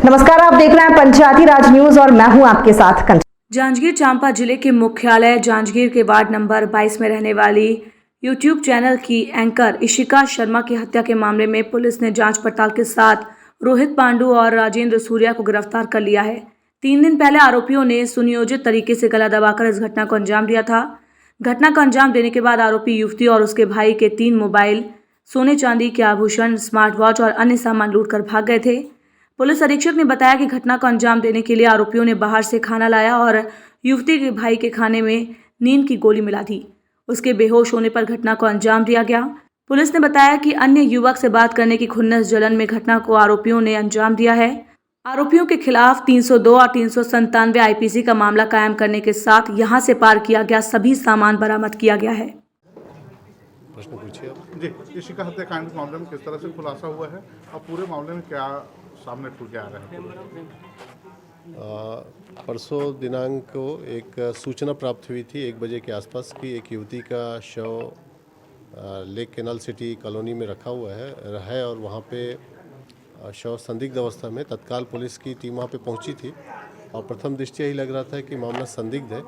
नमस्कार, आप देख रहे हैं पंचायती राज न्यूज और मैं हूं आपके साथ कंचन। जांजगीर चांपा जिले के मुख्यालय जांजगीर के वार्ड नंबर 22 में रहने वाली यूट्यूब चैनल की एंकर इशिका शर्मा की हत्या के मामले में पुलिस ने जांच पड़ताल के साथ रोहित पांडु और राजेंद्र सूर्या को गिरफ्तार कर लिया है। 3 दिन पहले आरोपियों ने सुनियोजित तरीके से गला दबाकर इस घटना को अंजाम दिया था। घटना का अंजाम देने के बाद आरोपी युवती और उसके भाई के 3 मोबाइल, सोने चांदी के आभूषण, स्मार्ट वॉच और अन्य सामान लूटकर भाग गए थे। पुलिस अधीक्षक ने बताया कि घटना को अंजाम देने के लिए आरोपियों ने बाहर से खाना लाया और युवती के भाई के खाने में नींद की गोली मिला दी। उसके बेहोश होने पर घटना को अंजाम दिया गया। पुलिस ने बताया कि अन्य युवक से बात करने की खुन्नस जलन में घटना को आरोपियों ने अंजाम दिया है। आरोपियों के खिलाफ 302 और 397 आईपीसी का मामला कायम करने के साथ यहां से पार किया गया सभी सामान बरामद किया गया है। प्रश्न पूछिए आप। जी, इशिका हत्याकांड के मामले में किस तरह से खुलासा हुआ है और पूरे मामले में क्या सामने खुल के आ रहा है? परसों दिनांक को एक सूचना प्राप्त हुई थी 1 बजे के आसपास की एक युवती का शव लेक कैनाल सिटी कॉलोनी में रखा हुआ है और वहाँ पे शव संदिग्ध अवस्था में तत्काल पुलिस की टीम वहाँ पे पहुँची थी और प्रथम दृष्टया ही लग रहा था कि मामला संदिग्ध है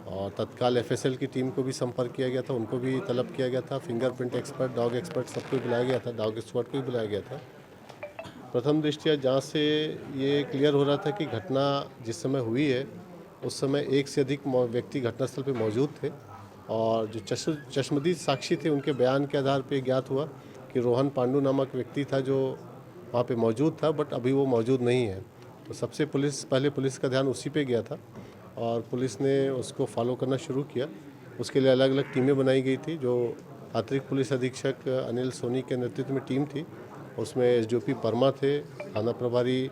और तत्काल एफएसएल की टीम को भी संपर्क किया गया था, उनको भी तलब किया गया था, फिंगरप्रिंट एक्सपर्ट, डॉग एक्सपर्ट सबको बुलाया गया था, डॉग स्क्वाड को भी बुलाया गया था। प्रथम दृष्टया जांच से ये क्लियर हो रहा था कि घटना जिस समय हुई है उस समय 1 से अधिक व्यक्ति घटनास्थल पर मौजूद थे और जो चश्मदीद साक्षी थे उनके बयान के आधार पर ज्ञात हुआ कि रोहन पांडु नामक व्यक्ति था जो वहाँ पे मौजूद था, बट अभी वो मौजूद नहीं है। तो सबसे पहले पुलिस का ध्यान उसी पे गया था और पुलिस ने उसको फॉलो करना शुरू किया। उसके लिए अलग अलग टीमें बनाई गई थी। जो अतिरिक्त पुलिस अधीक्षक अनिल सोनी के नेतृत्व में टीम थी, उसमें एसडीओपी परमा थे, थाना प्रभारी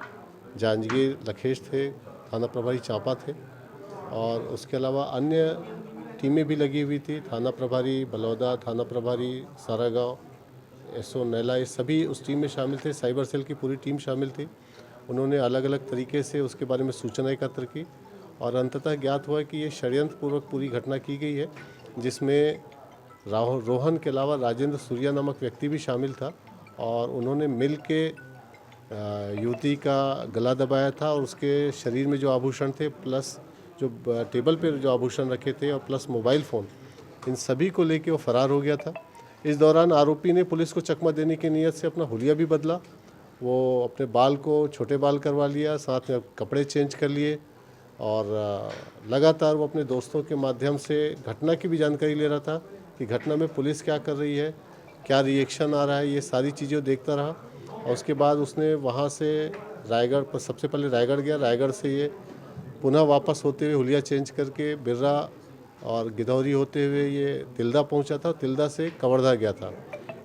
जांजगीर लखेश थे, थाना प्रभारी चांपा थे और उसके अलावा अन्य टीमें भी लगी हुई थी। थाना प्रभारी बलौदा, थाना प्रभारी सारागांव, एसओ नैला, ये सभी उस टीम में शामिल थे। साइबर सेल की पूरी टीम शामिल थी। उन्होंने अलग अलग तरीके से उसके बारे में सूचना एकत्र की और अंततः ज्ञात हुआ कि ये षड्यंत्रपूर्वक पूरी घटना की गई है, जिसमें रोहन के अलावा राजेंद्र सूर्या नामक व्यक्ति भी शामिल था और उन्होंने मिल के युवती का गला दबाया था और उसके शरीर में जो आभूषण थे प्लस जो टेबल पर जो आभूषण रखे थे और प्लस मोबाइल फ़ोन, इन सभी को लेके वो फरार हो गया था। इस दौरान आरोपी ने पुलिस को चकमा देने की नीयत से अपना हुलिया भी बदला। वो अपने बाल को छोटे बाल करवा लिया, साथ में कपड़े चेंज कर लिए और लगातार वो अपने दोस्तों के माध्यम से घटना की भी जानकारी ले रहा था कि घटना में पुलिस क्या कर रही है, क्या रिएक्शन आ रहा है, ये सारी चीज़ें देखता रहा। और उसके बाद उसने वहाँ से रायगढ़ पर सबसे पहले रायगढ़ गया। रायगढ़ से ये पुनः वापस होते हुए हुलिया चेंज करके बिर्रा और गिधौरी होते हुए ये तिल्दा पहुंचा था, तिल्दा से कवर्धा गया था।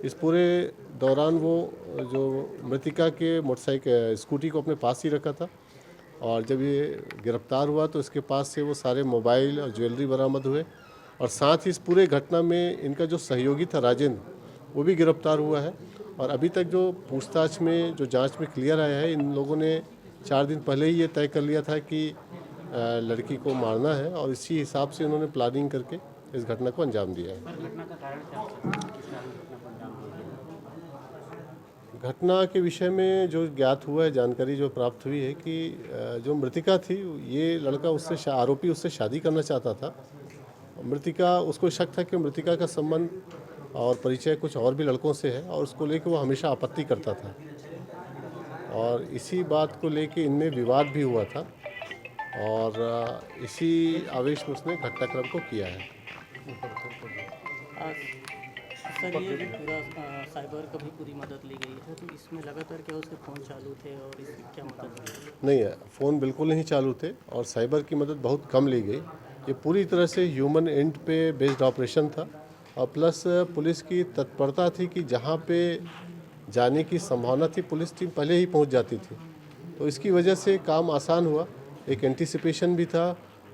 इस पूरे दौरान वो जो मृतिका के मोटरसाइकिल स्कूटी को अपने पास ही रखा था और जब ये गिरफ्तार हुआ तो इसके पास से वो सारे मोबाइल और ज्वेलरी बरामद हुए और साथ ही इस पूरे घटना में इनका जो सहयोगी था राजेंद्र, वो भी गिरफ्तार हुआ है। और अभी तक जो पूछताछ में जो जाँच में क्लियर आया है, इन लोगों ने 4 दिन पहले ही ये तय कर लिया था कि लड़की को मारना है और इसी हिसाब से उन्होंने प्लानिंग करके इस घटना को अंजाम दिया है। घटना के विषय में जो ज्ञात हुआ है, जानकारी जो प्राप्त हुई है कि जो मृतिका थी, ये लड़का उससे आरोपी उससे शादी करना चाहता था। मृतिका, उसको शक था कि मृतिका का संबंध और परिचय कुछ और भी लड़कों से है और उसको लेकर वो हमेशा आपत्ति करता था और इसी बात को लेकर इनमें विवाद भी हुआ था और इसी आवेश में उसने घटनाक्रम को किया है। सर, ये जो पूरा साइबर का भी पूरी मदद ली गई है, तो इसमें लगातार क्या उसके फ़ोन चालू थे और इसकी क्या मदद ली? नहीं है, फ़ोन बिल्कुल नहीं चालू थे और साइबर की मदद बहुत कम ली गई। ये पूरी तरह से ह्यूमन एंड पे बेस्ड ऑपरेशन था और प्लस पुलिस की तत्परता थी कि जहाँ पे जाने की संभावना थी पुलिस टीम पहले ही पहुँच जाती थी, तो इसकी वजह से काम आसान हुआ। एक एंटीसिपेशन भी था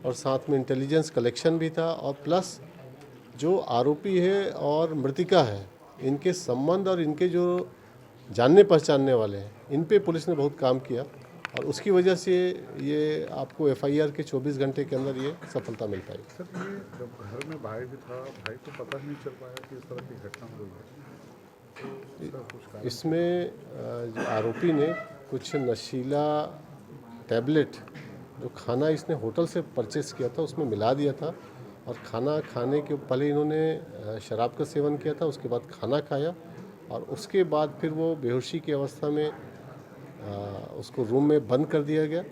और साथ में इंटेलिजेंस कलेक्शन भी था और प्लस जो आरोपी है और मृतिका है, इनके संबंध और इनके जो जानने पहचानने वाले हैं, इन पे पुलिस ने बहुत काम किया और उसकी वजह से ये आपको एफआईआर के 24 घंटे के अंदर ये सफलता मिल पाई। सर, ये जब घर में भाई भी था, भाई को पता नहीं चल पाया कि इस तरह की घटना हुई है, तो इसका कुछ कारण? इसमें जो आरोपी ने कुछ नशीला टैबलेट जो खाना इसने होटल से परचेस किया था उसमें मिला दिया था, और खाना खाने के पहले इन्होंने शराब का सेवन किया था, उसके बाद खाना खाया और उसके बाद फिर वो बेहोशी की अवस्था में उसको रूम में बंद कर दिया गया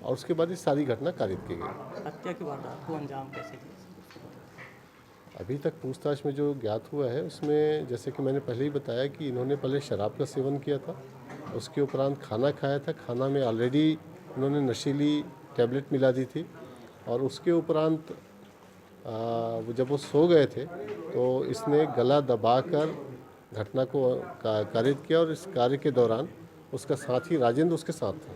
और उसके बाद ये सारी घटना कारित की गई। हत्या की वारदात को अंजाम कैसे दिया? अभी तक पूछताछ में जो ज्ञात हुआ है उसमें जैसे कि मैंने पहले ही बताया कि इन्होंने पहले शराब का सेवन किया था, उसके उपरांत खाना खाया था, खाना में ऑलरेडी इन्होंने नशीली टैबलेट मिला दी थी और उसके उपरांत जब वो सो गए थे तो इसने गला दबाकर घटना को कारित किया और इस कार्य के दौरान उसका साथी राजेंद्र उसके साथ था।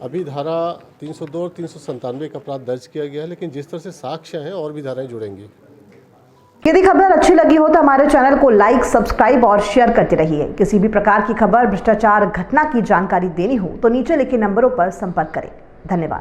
अभी धारा 302 और 397 का अपराध दर्ज किया गया है, लेकिन जिस तरह से साक्ष्य हैं और भी धाराएं जुड़ेंगी। यदि खबर अच्छी लगी हो तो हमारे चैनल को लाइक, सब्सक्राइब और शेयर करते रहिए। किसी भी प्रकार की खबर, भ्रष्टाचार, घटना की जानकारी देनी हो तो नीचे लिखे नंबरों पर संपर्क करें। धन्यवाद।